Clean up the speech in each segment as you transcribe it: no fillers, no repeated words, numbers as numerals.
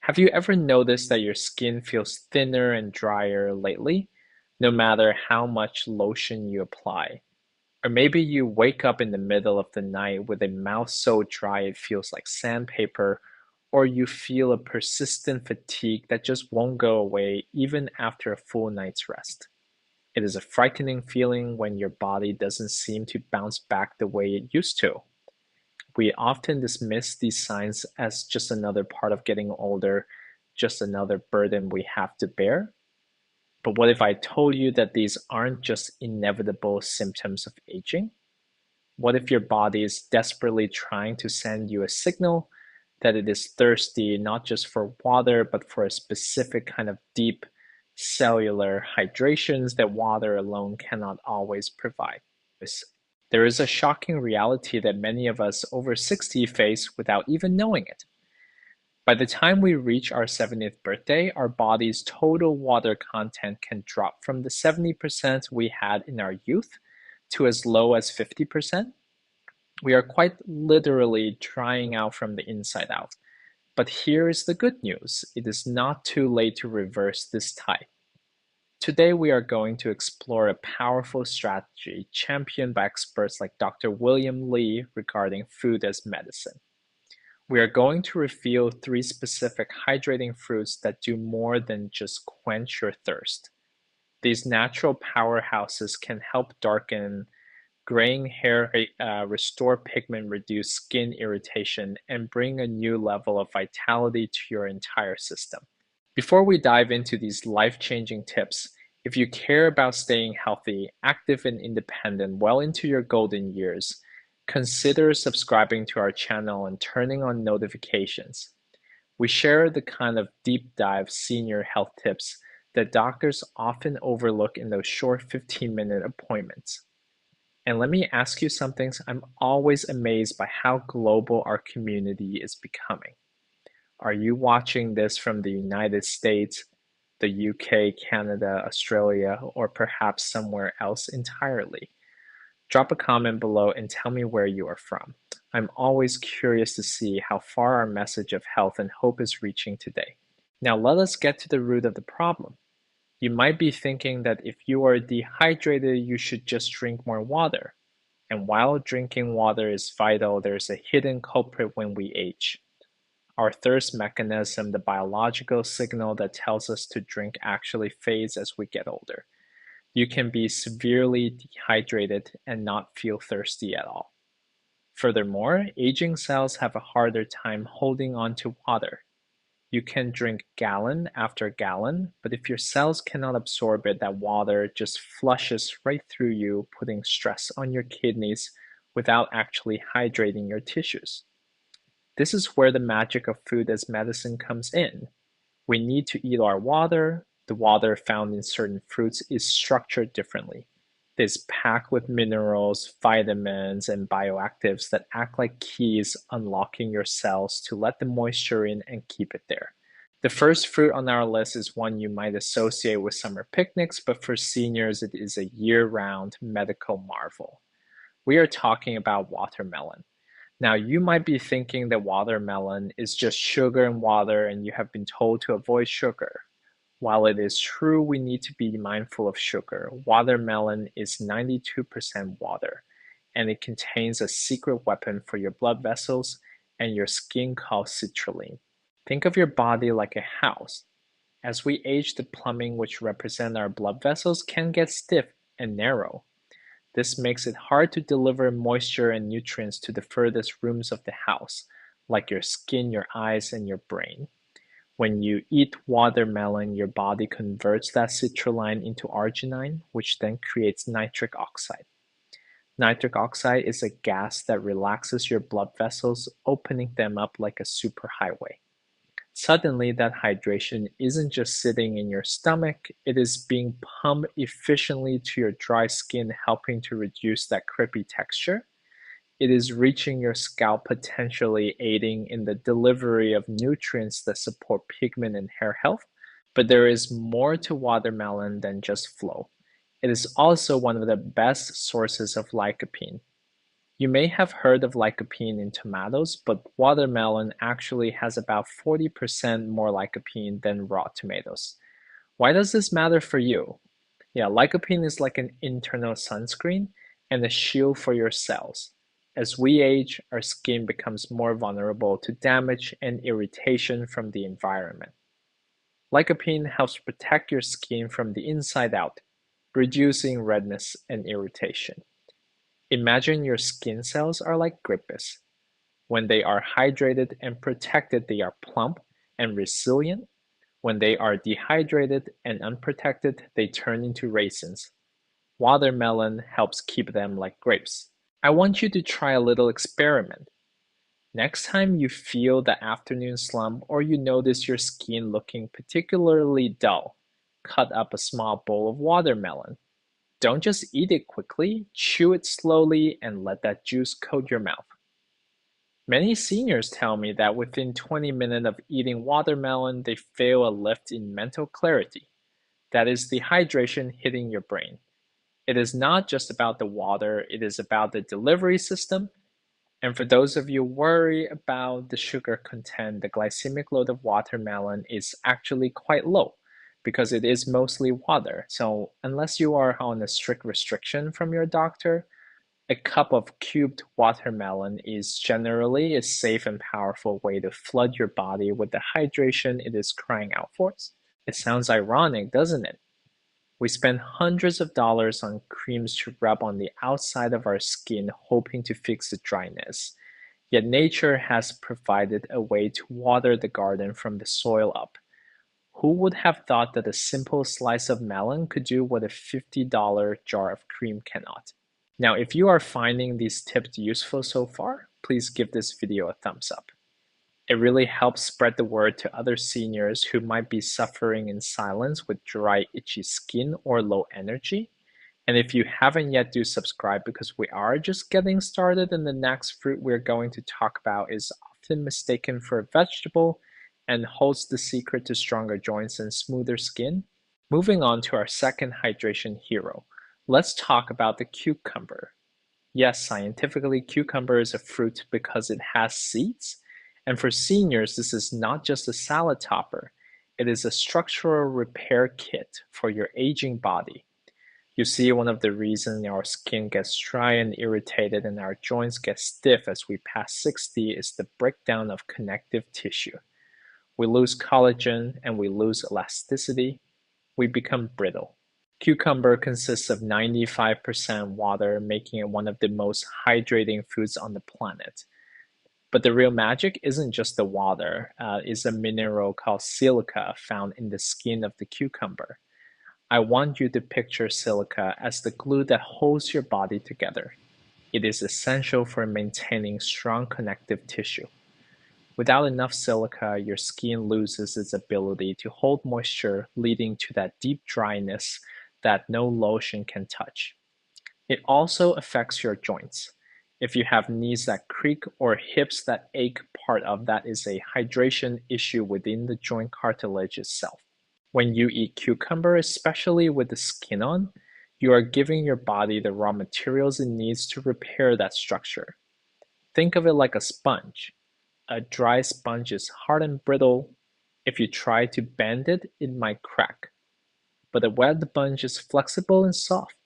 Have you ever noticed that your skin feels thinner and drier lately, no matter how much lotion you apply? Or maybe you wake up in the middle of the night with a mouth so dry it feels like sandpaper, or you feel a persistent fatigue that just won't go away even after a full night's rest. It is a frightening feeling when your body doesn't seem to bounce back the way it used to. We often dismiss these signs as just another part of getting older, just another burden we have to bear. But what if I told you that these aren't just inevitable symptoms of aging? What if your body is desperately trying to send you a signal that it is thirsty not just for water, but for a specific kind of deep cellular hydrations that water alone cannot always provide? There is a shocking reality that many of us over 60 face without even knowing it. By the time we reach our 70th birthday, our body's total water content can drop from the 70% we had in our youth to as low as 50%. We are quite literally drying out from the inside out. But here is the good news. It is not too late to reverse this tide. Today, we are going to explore a powerful strategy championed by experts like Dr. William Li regarding food as medicine. We are going to reveal three specific hydrating fruits that do more than just quench your thirst. These natural powerhouses can help darken graying hair, restore pigment, reduce skin irritation, and bring a new level of vitality to your entire system. Before we dive into these life-changing tips, if you care about staying healthy, active, and independent well into your golden years, consider subscribing to our channel and turning on notifications. We share the kind of deep dive senior health tips that doctors often overlook in those short 15-minute appointments. And let me ask you something, I'm always amazed by how global our community is becoming. Are you watching this from the United States, the UK, Canada, Australia, or perhaps somewhere else entirely? Drop a comment below and tell me where you are from. I'm always curious to see how far our message of health and hope is reaching today. Now let us get to the root of the problem. You might be thinking that if you are dehydrated, you should just drink more water. And while drinking water is vital, there's a hidden culprit when we age. Our thirst mechanism, the biological signal that tells us to drink, actually fades as we get older. You can be severely dehydrated and not feel thirsty at all. Furthermore, aging cells have a harder time holding on to water. You can drink gallon after gallon, but if your cells cannot absorb it, that water just flushes right through you, putting stress on your kidneys without actually hydrating your tissues. This is where the magic of food as medicine comes in. We need to eat our water. The water found in certain fruits is structured differently. It is packed with minerals, vitamins, and bioactives that act like keys unlocking your cells to let the moisture in and keep it there. The first fruit on our list is one you might associate with summer picnics, but for seniors, it is a year-round medical marvel. We are talking about watermelon. Now, you might be thinking that watermelon is just sugar and water and you have been told to avoid sugar. While it is true we need to be mindful of sugar, watermelon is 92% water, and it contains a secret weapon for your blood vessels and your skin called citrulline. Think of your body like a house. As we age, the plumbing which represents our blood vessels can get stiff and narrow. This makes it hard to deliver moisture and nutrients to the furthest rooms of the house, like your skin, your eyes, and your brain. When you eat watermelon, your body converts that citrulline into arginine, which then creates nitric oxide. Nitric oxide is a gas that relaxes your blood vessels, opening them up like a superhighway. Suddenly, that hydration isn't just sitting in your stomach, it is being pumped efficiently to your dry skin, helping to reduce that crispy texture. It is reaching your scalp, potentially aiding in the delivery of nutrients that support pigment and hair health. But there is more to watermelon than just flow. It is also one of the best sources of lycopene. You may have heard of lycopene in tomatoes, but watermelon actually has about 40% more lycopene than raw tomatoes. Why does this matter for you? Yeah, lycopene is like an internal sunscreen and a shield for your cells. As we age, our skin becomes more vulnerable to damage and irritation from the environment. Lycopene helps protect your skin from the inside out, reducing redness and irritation. Imagine your skin cells are like grapes. When they are hydrated and protected, they are plump and resilient. When they are dehydrated and unprotected, they turn into raisins. Watermelon helps keep them like grapes. I want you to try a little experiment. Next time you feel the afternoon slump or you notice your skin looking particularly dull, cut up a small bowl of watermelon. Don't just eat it quickly, chew it slowly and let that juice coat your mouth. Many seniors tell me that within 20 minutes of eating watermelon, they feel a lift in mental clarity. That is the hydration hitting your brain. It is not just about the water, it is about the delivery system. And for those of you worried about the sugar content, the glycemic load of watermelon is actually quite low because it is mostly water. So unless you are on a strict restriction from your doctor, a cup of cubed watermelon is generally a safe and powerful way to flood your body with the hydration it is crying out for. It sounds ironic, doesn't it? We spend hundreds of dollars on creams to rub on the outside of our skin hoping to fix the dryness. Yet nature has provided a way to water the garden from the soil up. Who would have thought that a simple slice of melon could do what a $50 jar of cream cannot? Now, if you are finding these tips useful so far, please give this video a thumbs up. It really helps spread the word to other seniors who might be suffering in silence with dry, itchy skin or low energy. And if you haven't yet, do subscribe because we are just getting started and the next fruit we're going to talk about is often mistaken for a vegetable and holds the secret to stronger joints and smoother skin. Moving on to our second hydration hero, let's talk about the cucumber. Yes, scientifically, cucumber is a fruit because it has seeds. And for seniors, this is not just a salad topper. It is a structural repair kit for your aging body. You see, one of the reasons our skin gets dry and irritated and our joints get stiff as we pass 60 is the breakdown of connective tissue. We lose collagen and we lose elasticity. We become brittle. Cucumber consists of 95% water, making it one of the most hydrating foods on the planet. But the real magic isn't just the water, it's a mineral called silica found in the skin of the cucumber. I want you to picture silica as the glue that holds your body together. It is essential for maintaining strong connective tissue. Without enough silica, your skin loses its ability to hold moisture, leading to that deep dryness that no lotion can touch. It also affects your joints. If you have knees that creak or hips that ache, part of that is a hydration issue within the joint cartilage itself. When you eat cucumber, especially with the skin on, you are giving your body the raw materials it needs to repair that structure. Think of it like a sponge. A dry sponge is hard and brittle. If you try to bend it, it might crack. But a wet sponge is flexible and soft.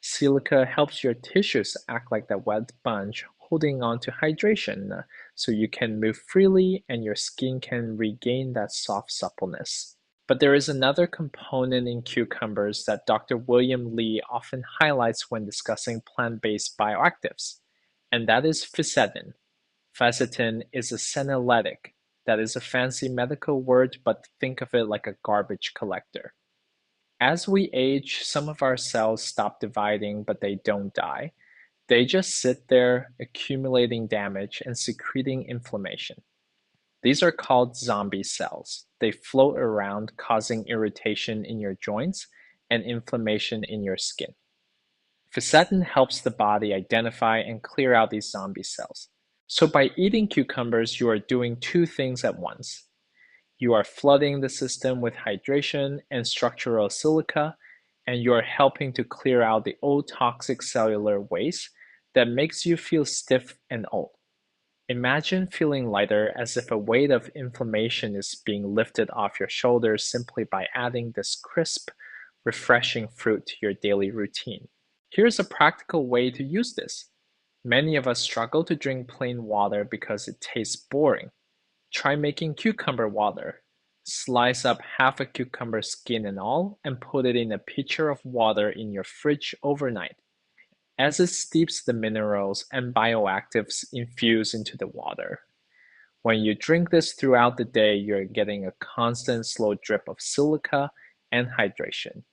Silica helps your tissues act like that wet sponge, holding on to hydration so you can move freely and your skin can regain that soft suppleness. But there is another component in cucumbers that Dr. William Li often highlights when discussing plant-based bioactives, and that is fisetin. Fisetin is a senolytic. That is a fancy medical word, but think of it like a garbage collector. As we age, some of our cells stop dividing, but they don't die. They just sit there, accumulating damage and secreting inflammation. These are called zombie cells. They float around, causing irritation in your joints and inflammation in your skin. Fisetin helps the body identify and clear out these zombie cells. So by eating cucumbers, you are doing two things at once. You are flooding the system with hydration and structural silica, and you are helping to clear out the old toxic cellular waste that makes you feel stiff and old. Imagine feeling lighter, as if a weight of inflammation is being lifted off your shoulders simply by adding this crisp, refreshing fruit to your daily routine. Here's a practical way to use this. Many of us struggle to drink plain water because it tastes boring. Try making cucumber water. Slice up half a cucumber, skin and all, and put it in a pitcher of water in your fridge overnight. As it steeps, the minerals and bioactives infuse into the water. When you drink this throughout the day, you're getting a constant slow drip of silica and hydration.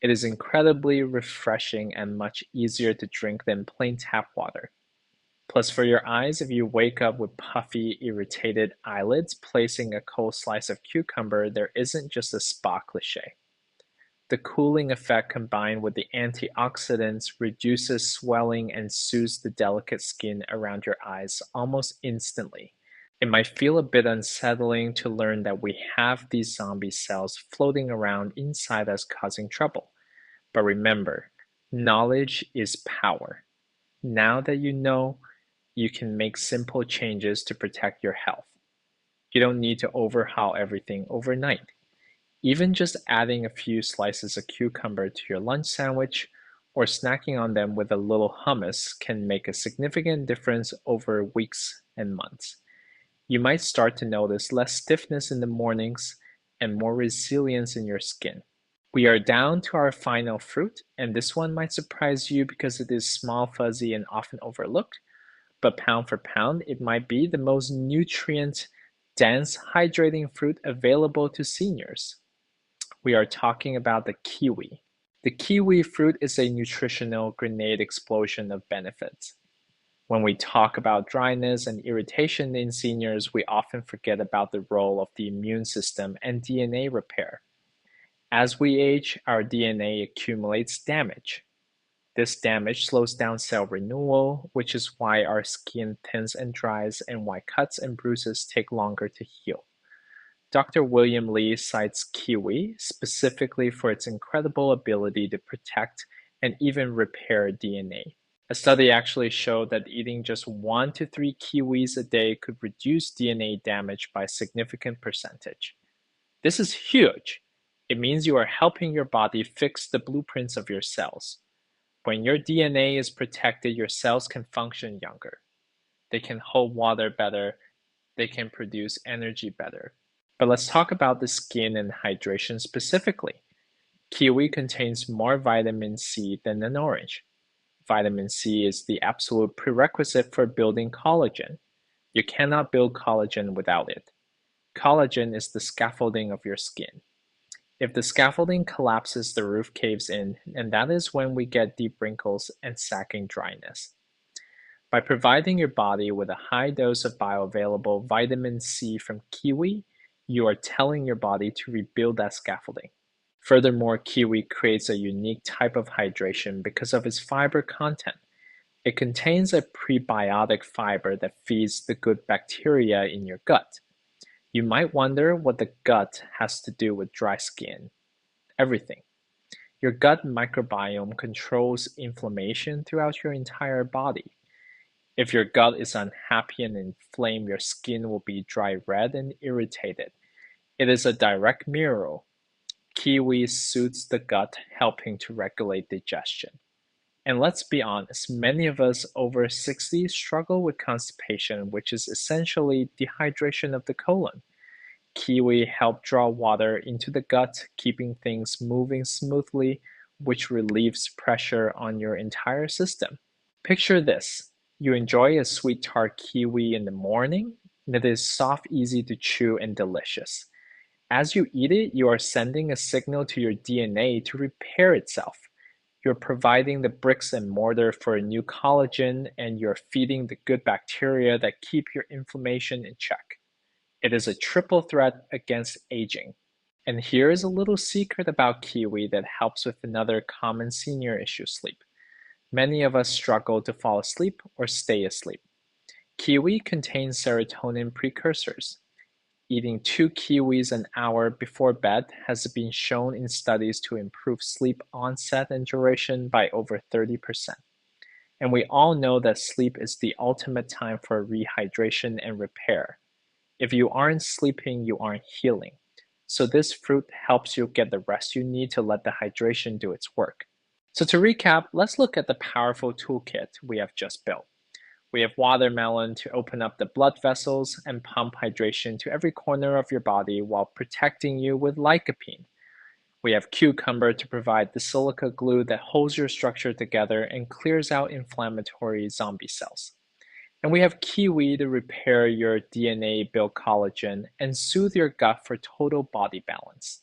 It is incredibly refreshing and much easier to drink than plain tap water. Plus, for your eyes, if you wake up with puffy, irritated eyelids, placing a cold slice of cucumber there isn't just a spa cliche. The cooling effect combined with the antioxidants reduces swelling and soothes the delicate skin around your eyes almost instantly. It might feel a bit unsettling to learn that we have these zombie cells floating around inside us causing trouble. But remember, knowledge is power. Now that you know, you can make simple changes to protect your health. You don't need to overhaul everything overnight. Even just adding a few slices of cucumber to your lunch sandwich or snacking on them with a little hummus can make a significant difference over weeks and months. You might start to notice less stiffness in the mornings and more resilience in your skin. We are down to our final fruit, and this one might surprise you because it is small, fuzzy, and often overlooked, but pound for pound, it might be the most nutrient-dense, hydrating fruit available to seniors. We are talking about the kiwi. The kiwi fruit is a nutritional grenade explosion of benefits. When we talk about dryness and irritation in seniors, we often forget about the role of the immune system and DNA repair. As we age, our DNA accumulates damage. This damage slows down cell renewal, which is why our skin thins and dries and why cuts and bruises take longer to heal. Dr. William Li cites kiwi specifically for its incredible ability to protect and even repair DNA. A study actually showed that eating just 1 to 3 kiwis a day could reduce DNA damage by a significant percentage. This is huge. It means you are helping your body fix the blueprints of your cells. When your DNA is protected, your cells can function younger. They can hold water better. They can produce energy better. But let's talk about the skin and hydration specifically. Kiwi contains more vitamin C than an orange. Vitamin C is the absolute prerequisite for building collagen. You cannot build collagen without it. Collagen is the scaffolding of your skin. If the scaffolding collapses, the roof caves in, and that is when we get deep wrinkles and sagging dryness. By providing your body with a high dose of bioavailable vitamin C from kiwi, you are telling your body to rebuild that scaffolding. Furthermore, kiwi creates a unique type of hydration because of its fiber content. It contains a prebiotic fiber that feeds the good bacteria in your gut. You might wonder what the gut has to do with dry skin. Everything. Your gut microbiome controls inflammation throughout your entire body. If your gut is unhappy and inflamed, your skin will be dry red and irritated. It is a direct mirror. Kiwi soothes the gut, helping to regulate digestion. And let's be honest, many of us over 60 struggle with constipation, which is essentially dehydration of the colon. Kiwi help draw water into the gut, keeping things moving smoothly, which relieves pressure on your entire system. Picture this. You enjoy a sweet tart kiwi in the morning, and it is soft, easy to chew, and delicious. As you eat it, you are sending a signal to your DNA to repair itself. You're providing the bricks and mortar for a new collagen, and you're feeding the good bacteria that keep your inflammation in check. It is a triple threat against aging. And here is a little secret about kiwi that helps with another common senior issue: sleep. Many of us struggle to fall asleep or stay asleep. Kiwi contains serotonin precursors. Eating 2 kiwis an hour before bed has been shown in studies to improve sleep onset and duration by over 30%. And we all know that sleep is the ultimate time for rehydration and repair. If you aren't sleeping, you aren't healing. So this fruit helps you get the rest you need to let the hydration do its work. So to recap, let's look at the powerful toolkit we have just built. We have watermelon to open up the blood vessels and pump hydration to every corner of your body while protecting you with lycopene. We have cucumber to provide the silica glue that holds your structure together and clears out inflammatory zombie cells. And we have kiwi to repair your DNA, build collagen, and soothe your gut for total body balance.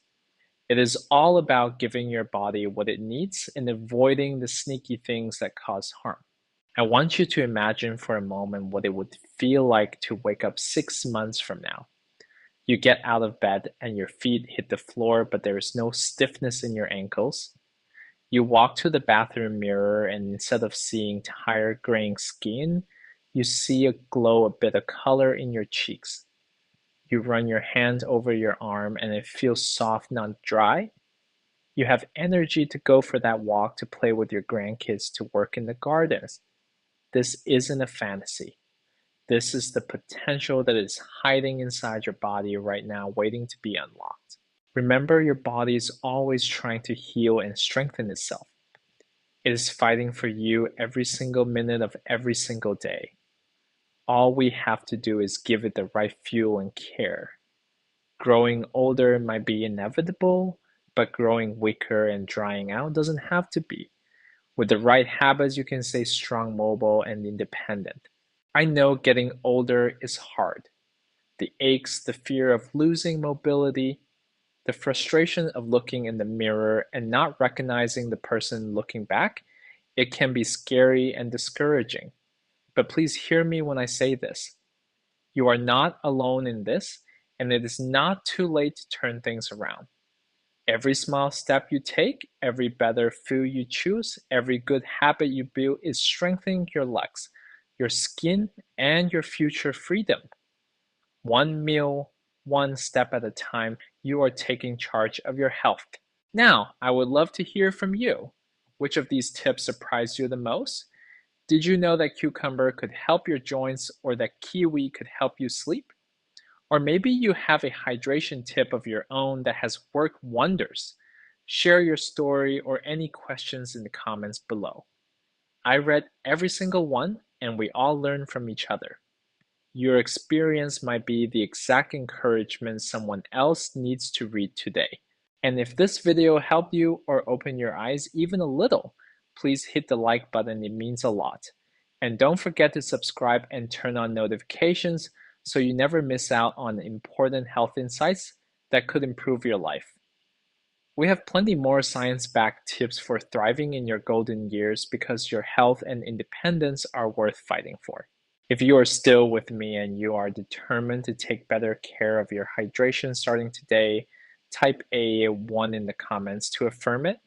It is all about giving your body what it needs and avoiding the sneaky things that cause harm. I want you to imagine for a moment what it would feel like to wake up 6 months from now. You get out of bed and your feet hit the floor, but there is no stiffness in your ankles. You walk to the bathroom mirror, and instead of seeing tired, graying skin, you see a glow, a bit of color in your cheeks. You run your hand over your arm and it feels soft, not dry. You have energy to go for that walk, to play with your grandkids, to work in the gardens. This isn't a fantasy. This is the potential that is hiding inside your body right now, waiting to be unlocked. Remember, your body is always trying to heal and strengthen itself. It is fighting for you every single minute of every single day. All we have to do is give it the right fuel and care. Growing older might be inevitable, but growing weaker and drying out doesn't have to be. With the right habits, you can stay strong, mobile, and independent. I know getting older is hard. The aches, the fear of losing mobility, the frustration of looking in the mirror and not recognizing the person looking back, it can be scary and discouraging. But please hear me when I say this. You are not alone in this, and it is not too late to turn things around. Every small step you take, every better food you choose, every good habit you build is strengthening your legs, your skin, and your future freedom. One meal, one step at a time, you are taking charge of your health. Now, I would love to hear from you. Which of these tips surprised you the most? Did you know that cucumber could help your joints, or that kiwi could help you sleep? Or maybe you have a hydration tip of your own that has worked wonders. Share your story or any questions in the comments below. I read every single one, and we all learn from each other. Your experience might be the exact encouragement someone else needs to read today. And if this video helped you or opened your eyes even a little, please hit the like button. It means a lot. And don't forget to subscribe and turn on notifications so you never miss out on important health insights that could improve your life. We have plenty more science-backed tips for thriving in your golden years, because your health and independence are worth fighting for. If you are still with me and you are determined to take better care of your hydration starting today, type a 1 in the comments to affirm it.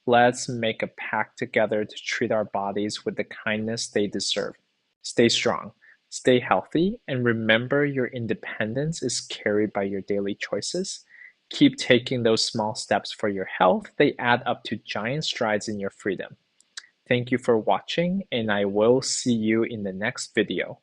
Let's make a pact together to treat our bodies with the kindness they deserve. Stay strong, stay healthy, and remember, your independence is carried by your daily choices. Keep taking those small steps for your health. They add up to giant strides in your freedom. Thank you for watching, and I will see you in the next video.